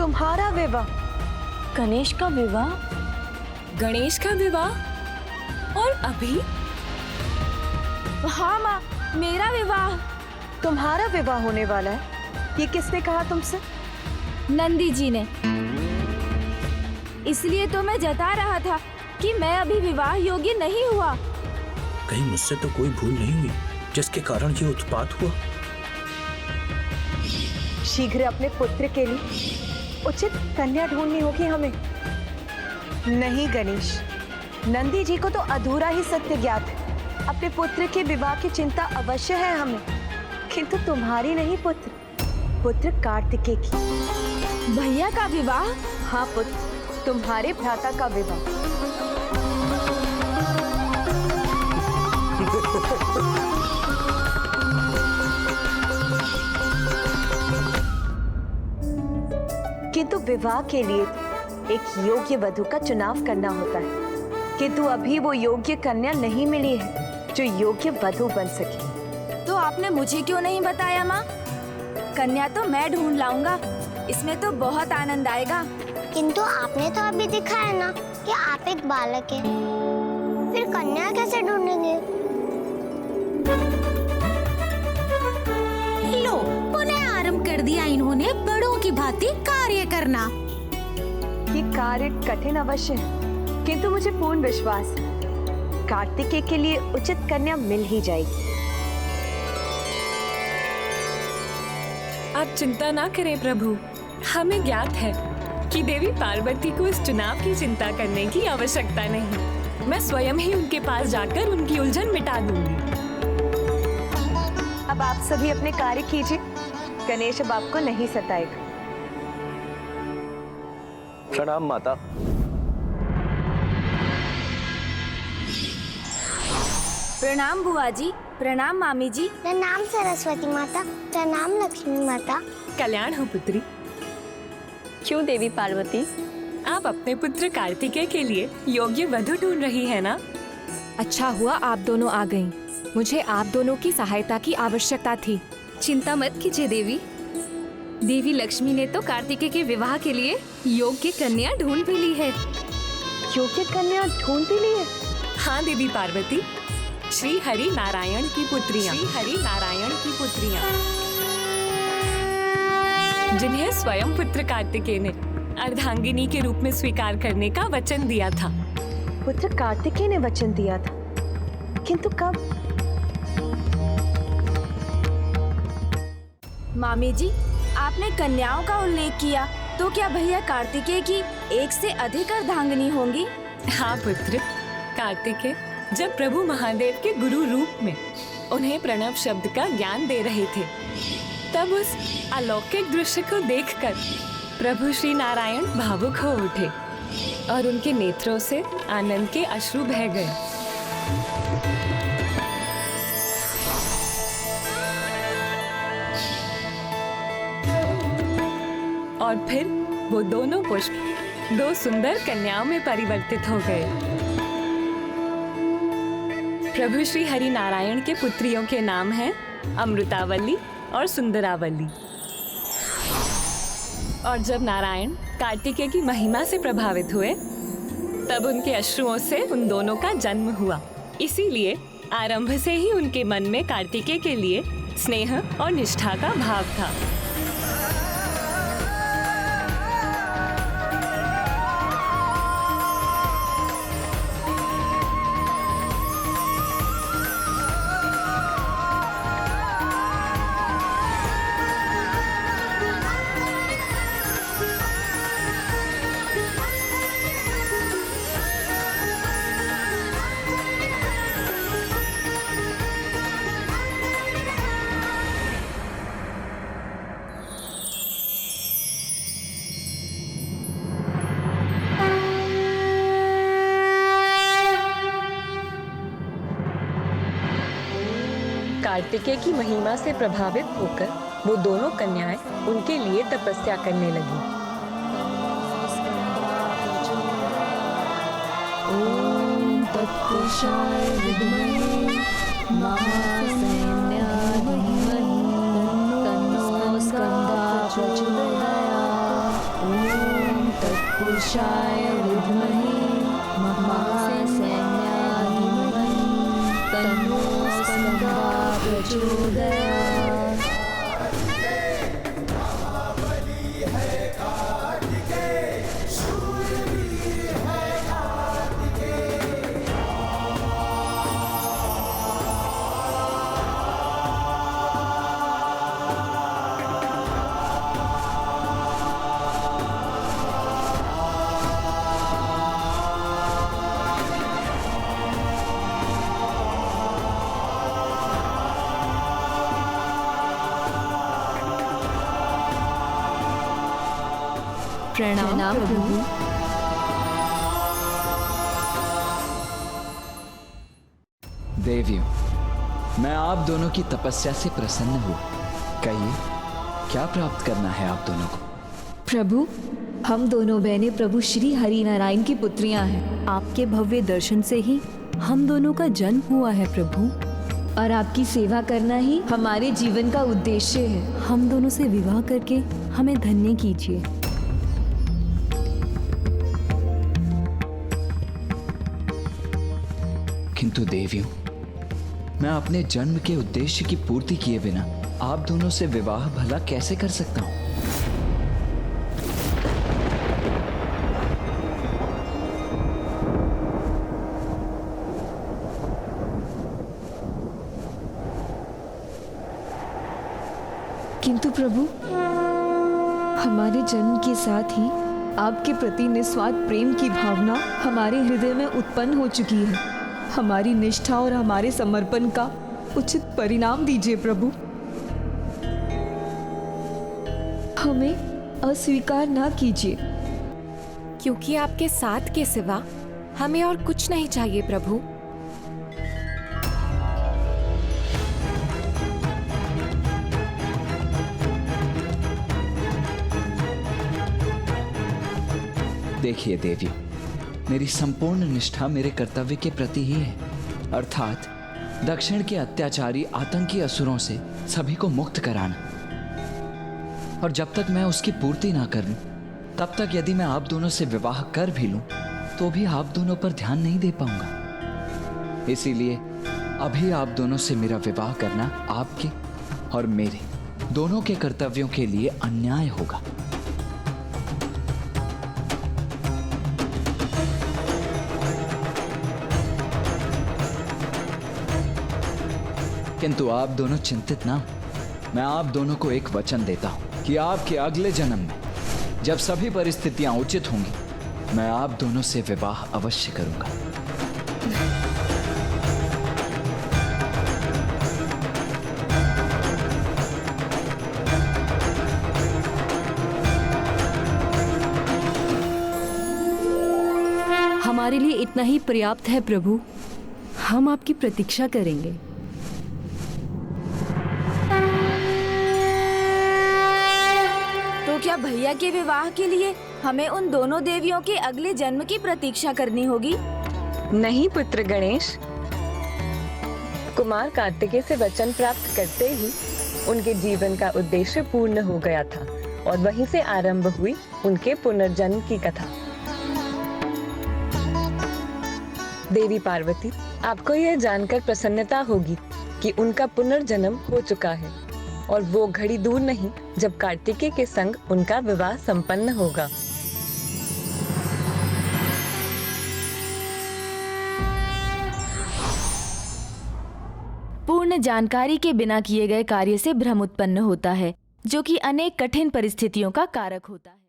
तुम्हारा विवाह। गणेश का विवाह? गणेश का विवाह? और अभी? हाँ माँ, मेरा विवाह। तुम्हारा विवाह होने वाला है? ये किसने कहा तुमसे? नंदी जी ने। इसलिए तो मैं जता रहा था कि मैं अभी विवाह योग्य नहीं हुआ। कहीं मुझसे तो कोई भूल नहीं हुई जिसके कारण ये उत्पात हुआ? शीघ्र अपने पुत्र के लिए उचित कन्या ढूंढनी होगी हमें। नहीं गणेश, नंदी जी को तो अधूरा ही सत्य ज्ञात है। अपने पुत्र के विवाह की चिंता अवश्य है हमें, किंतु तुम्हारी नहीं पुत्र कार्तिकेय की। भैया का विवाह? हाँ पुत्र, तुम्हारे भ्राता का विवाह। किंतु विवाह के लिए एक योग्य वधू का चुनाव करना होता है, किंतु अभी वो योग्य कन्या नहीं मिली है जो योग्य वधू बन सके। तो आपने मुझे क्यों नहीं बताया माँ? कन्या तो मैं ढूंढ लाऊंगा, इसमें तो बहुत आनंद आएगा। किंतु आपने तो अभी दिखाया ना कि आप एक बालक हैं, फिर कन्या कैसे ढूंढेंगे? लो, पुनः आरंभ कर दिया इन्होंने बड़ों की भांति कार्य करना। ये कार्य कठिन अवश्य है, किंतु मुझे पूर्ण विश्वास है कार्तिकेय के लिए उचित कन्या मिल ही जाएगी। आप चिंता ना करें प्रभु, हमें ज्ञात है कि देवी पार्वती को इस चुनाव की चिंता करने की आवश्यकता नहीं। मैं स्वयं ही उनके पास जाकर उनकी उलझन मिटा दूंगी। अब आप सभी अपने कार्य कीजिए, गणेश अब आपको नहीं सताएगा। प्रणाम माता। प्रणाम बुआ जी, प्रणाम मामी जी। प्रणाम सरस्वती माता, प्रणाम लक्ष्मी माता। कल्याण हो पुत्री। क्यों देवी पार्वती? आप अपने पुत्र कार्तिकेय के लिए योग्य वधू ढूंढ रही है ना? अच्छा हुआ आप दोनों आ गईं। मुझे आप दोनों की सहायता की आवश्यकता थी। चिंता मत कीजिए देवी। देवी लक्ष्मी ने तो कार्तिकेय के विवाह के लिए योग्य कन्या ढूंढ भी ली है। योग्य कन्या ढूंढ भी ली है? हाँ देवी पार्वती, श्री हरि नारायण की पुत्रियां, श्री हरि नारायण की पुत्रियां, जिन्हें स्वयं पुत्र कार्तिकेय ने अर्धांगिनी के रूप में स्वीकार करने का वचन दिया था। पुत्र कार्तिकेय ने वचन दिया था, किंतु कब? मामी जी, आपने कन्याओं का उल्लेख किया, तो क्या भैया कार्तिकेय की एक से अधिक अर्धांगिनी होंगी? हाँ पुत्र, कार्तिकेय जब प्रभु महादेव के गुरु रूप में उन्हें प्रणव शब्द का ज्ञान दे रहे थे, तब उस अलौकिक दृश्य को देखकर प्रभु श्री नारायण भावुक हो उठे और उनके नेत्रों से आनंद के अश्रु बह गए। और फिर वो दोनों पुष्प दो सुंदर कन्याओं में परिवर्तित हो गए। प्रभु श्री हरि नारायण के पुत्रियों के नाम हैं अमृतावली और सुंदरावली। और जब नारायण कार्तिकेय की महिमा से प्रभावित हुए, तब उनके अश्रुओं से उन दोनों का जन्म हुआ। इसीलिए आरंभ से ही उनके मन में कार्तिकेय के लिए स्नेह और निष्ठा का भाव था। कार्तिकेय की महिमा से प्रभावित होकर वो दोनों कन्याएं उनके लिए तपस्या करने लगी। ओम तत्पुरुषाय विद्महे महासेनाय धीमहि तन्नो स्कंदः प्रचोदयात्। घोषाय विद्महे महासैन्याय धीमहि तन्नो स्कन्धः प्रचोदयात्। प्रणाम प्रभु। देवियों, मैं आप दोनों की तपस्या से प्रसन्न हूँ। कहिए, क्या प्राप्त करना है आप दोनों को? प्रभु, हम दोनों बहनें प्रभु श्री हरि नारायण की पुत्रियां हैं। आपके भव्य दर्शन से ही हम दोनों का जन्म हुआ है प्रभु, और आपकी सेवा करना ही हमारे जीवन का उद्देश्य है। हम दोनों से विवाह करके हमें धन्य कीजिए। किंतु देवियों, मैं अपने जन्म के उद्देश्य की पूर्ति किए बिना आप दोनों से विवाह भला कैसे कर सकता हूं? किंतु प्रभु, हमारे जन्म के साथ ही आपके प्रति निस्वार्थ प्रेम की भावना हमारे हृदय में उत्पन्न हो चुकी है। हमारी निष्ठा और हमारे समर्पण का उचित परिणाम दीजिए प्रभु। हमें अस्वीकार ना कीजिए। क्योंकि आपके साथ के सिवा हमें और कुछ नहीं चाहिए प्रभु। देखिए देवियों, मेरी संपूर्ण निष्ठा मेरे कर्तव्य के प्रति ही है, अर्थात दक्षिण के अत्याचारी आतंकी असुरों से सभी को मुक्त कराना। और जब तक मैं उसकी पूर्ति ना कर लूं, तब तक यदि मैं आप दोनों से विवाह कर भी लूं, तो भी आप दोनों पर ध्यान नहीं दे पाऊंगा। इसीलिए अभी आप दोनों से मेरा विवाह करना आपके और मेरे दोनों के कर्तव्यों के लिए अन्याय होगा। किंतु आप दोनों चिंतित ना हो। मैं आप दोनों को एक वचन देता हूं कि आपके अगले जन्म में जब सभी परिस्थितियां उचित होंगी, मैं आप दोनों से विवाह अवश्य करूंगा। हमारे लिए इतना ही पर्याप्त है प्रभु। हम आपकी प्रतीक्षा करेंगे। तो क्या भैया के विवाह के लिए हमें उन दोनों देवियों के अगले जन्म की प्रतीक्षा करनी होगी? नहीं पुत्र गणेश, कुमार कार्तिकेय से वचन प्राप्त करते ही उनके जीवन का उद्देश्य पूर्ण हो गया था और वहीं से आरंभ हुई उनके पुनर्जन्म की कथा। देवी पार्वती, आपको यह जानकर प्रसन्नता होगी कि उनका पुनर्जन्म हो चुका है और वो घड़ी दूर नहीं जब कार्तिकेय के संग उनका विवाह संपन्न होगा। पूर्ण जानकारी के बिना किए गए कार्य से भ्रम उत्पन्न होता है, जो कि अनेक कठिन परिस्थितियों का कारक होता है।